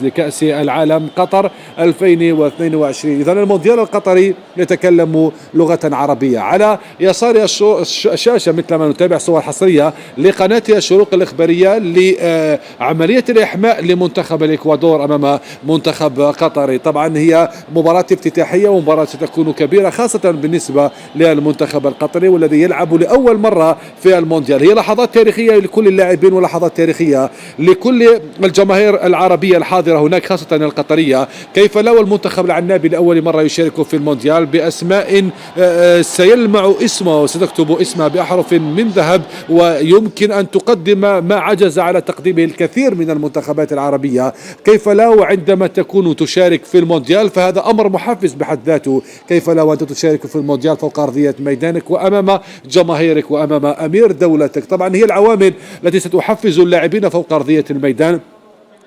لكأس العالم قطر 2022. إذن المونديال القطري يتكلم لغة عربية. على يسار الشاشة مثل ما نتابع صور حصرية لقناة الشروق الإخبارية لعملية الإحماء لمنتخب الإكوادور أمام منتخب قطر. طبعا هي مباراة افتتاحية ومباراة ستكون كبيرة خاصة بالنسبة للمنتخب القطري والذي يلعب لأول مرة في المونديال. هي لحظات تاريخية لكل اللاعبين ولحظات تاريخية لكل الجماهير العربية الحاضرة هناك خاصة القطرية. كيف لا والمنتخب العنابي لأول مرة يشارك في المونديال بأسماء سيلمع اسمه وستكتب اسمه بأحرف من ذهب، ويمكن أن تقدم ما عجز على تقديمه الكثير من المنتخبات العربية. كيف لا وعندما تكون تشارك في المونديال فهذا أمر محفز بحد ذاته. كيف لا وأنت تشارك في المونديال فوق أرضية ميدانك وأمام جماهيرك وأمام أمير دولتك. طبعا هي العوامل التي ستحفز اللاعبين فوق أرضية الميدان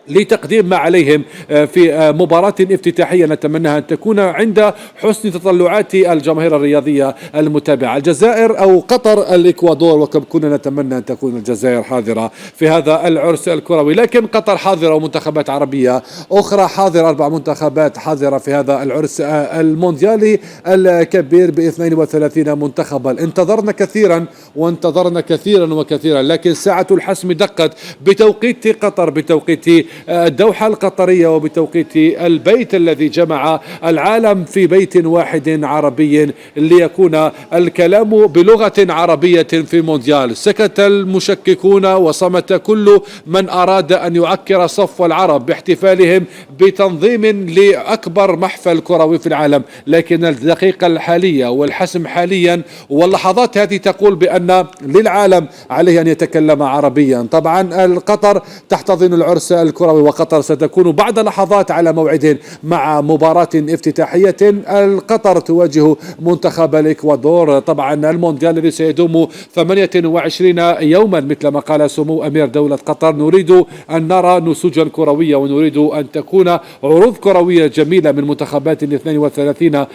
لتقديم ما عليهم في مباراة افتتاحية نتمنى أن تكون عند حسن تطلعات الجماهير الرياضية المتابعة. الجزائر أو قطر الإكوادور، وكم كنا نتمنى أن تكون الجزائر حاضرة في هذا العرس الكروي، لكن قطر حاضرة ومنتخبات عربية أخرى حاضرة، 4 منتخبات حاضرة في هذا العرس المونديالي الكبير ب 32 منتخبا. انتظرنا كثيرا وانتظرنا كثيرا وكثيرا، لكن ساعة الحسم دقت بتوقيت قطر، بتوقيت الدوحة القطرية، وبتوقيت البيت الذي جمع العالم في بيت واحد عربي ليكون الكلام بلغة عربية في المونديال. سكت المشككون وصمت كل من أراد أن يعكر صف العرب باحتفالهم بتنظيم لأكبر محفل كروي في العالم، لكن الدقيقة الحالية والحسم حاليا واللحظات هذه تقول بأن للعالم عليه أن يتكلم عربيا. طبعا القطر تحتضن العرس الكروي، وقطر ستكون بعد لحظات على موعد مع مباراة افتتاحية. القطر تواجه منتخب الإكوادور. طبعا المونديال الذي سيدوم 28 يوما مثل ما قال سمو أمير دولة قطر. نريد أن نرى نسوجا كروية ونريد أن تكون عروض كروية جميلة من منتخبات 32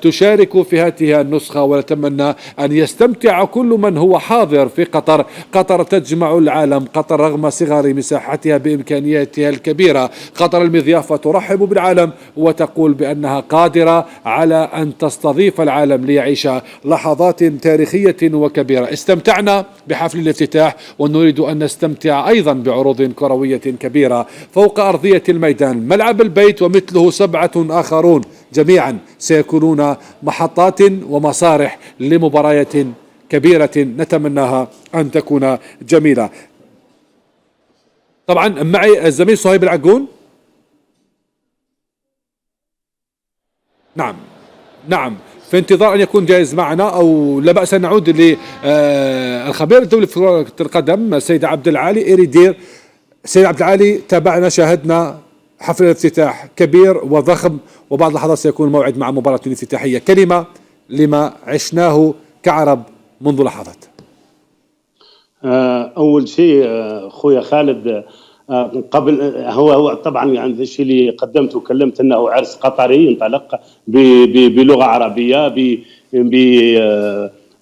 تشارك في هذه النسخة، ونتمنى أن يستمتع كل من هو حاضر في قطر. قطر تجمع العالم، قطر رغم صغر مساحتها بإمكانياتها الكبيرة، قطر المضيافة ترحب بالعالم وتقول بأنها قادرة على أن تستضيف العالم ليعيش لحظات تاريخية وكبيرة. استمتعنا بحفل الافتتاح ونريد أن نستمتع أيضا بعروض كروية كبيرة فوق أرضية الميدان. ملعب البيت ومثله 7 آخرون جميعا سيكونون محطات ومسارح لمباريات كبيرة نتمناها أن تكون جميلة. طبعا معي الزميل صهيب العقون. نعم في انتظار أن يكون جاهز معنا، أو لا بأس أن نعود للخبير الدولي في كرة القدم السيد عبد العالي إيريدير. سيد عبد العالي، تابعنا شاهدنا حفل الافتتاح كبير وضخم، وبعد لحظات سيكون موعد مع مباراة افتتاحية. كلمة لما عشناه كعرب منذ لحظات. أول شيء أخويا خالد، قبل هو طبعا يعني الشيء اللي قدمته وكلمت انه عرس قطري ينطلق بلغه عربيه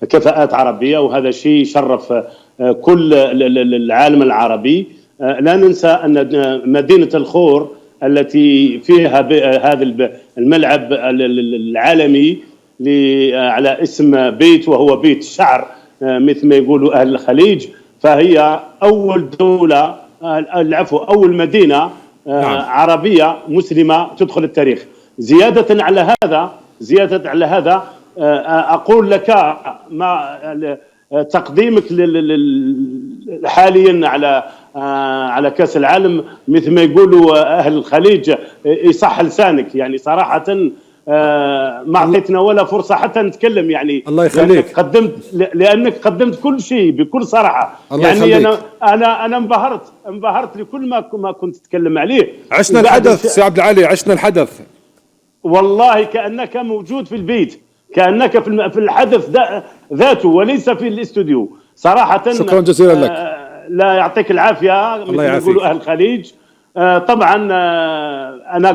بكفاءات عربيه، وهذا شيء يشرف كل العالم العربي. لا ننسى ان مدينه الخور التي فيها هذا الملعب العالمي على اسم بيت، وهو بيت الشعر مثل ما يقولوا اهل الخليج، فهي اول دوله أول مدينة عربية مسلمة تدخل التاريخ. زيادة على هذا أقول لك ما تقديمك حاليا على كأس العالم مثل ما يقولوا أهل الخليج يصح لسانك، يعني صراحة ما اعطيتنا ولا فرصه حتى نتكلم، يعني الله يخليك. لانك قدمت كل شيء بكل صراحه. الله يعني يخليك. انا انبهرت لكل ما كنت تتكلم عليه. عشنا الحدث سي عبد العالي، عشنا الحدث والله كانك موجود في البيت، كانك في الحدث ذاته وليس في الاستوديو. صراحه شكرا جزيلا لك. لا يعطيك العافيه مثل ما يقولوا اهل الخليج. طبعا انا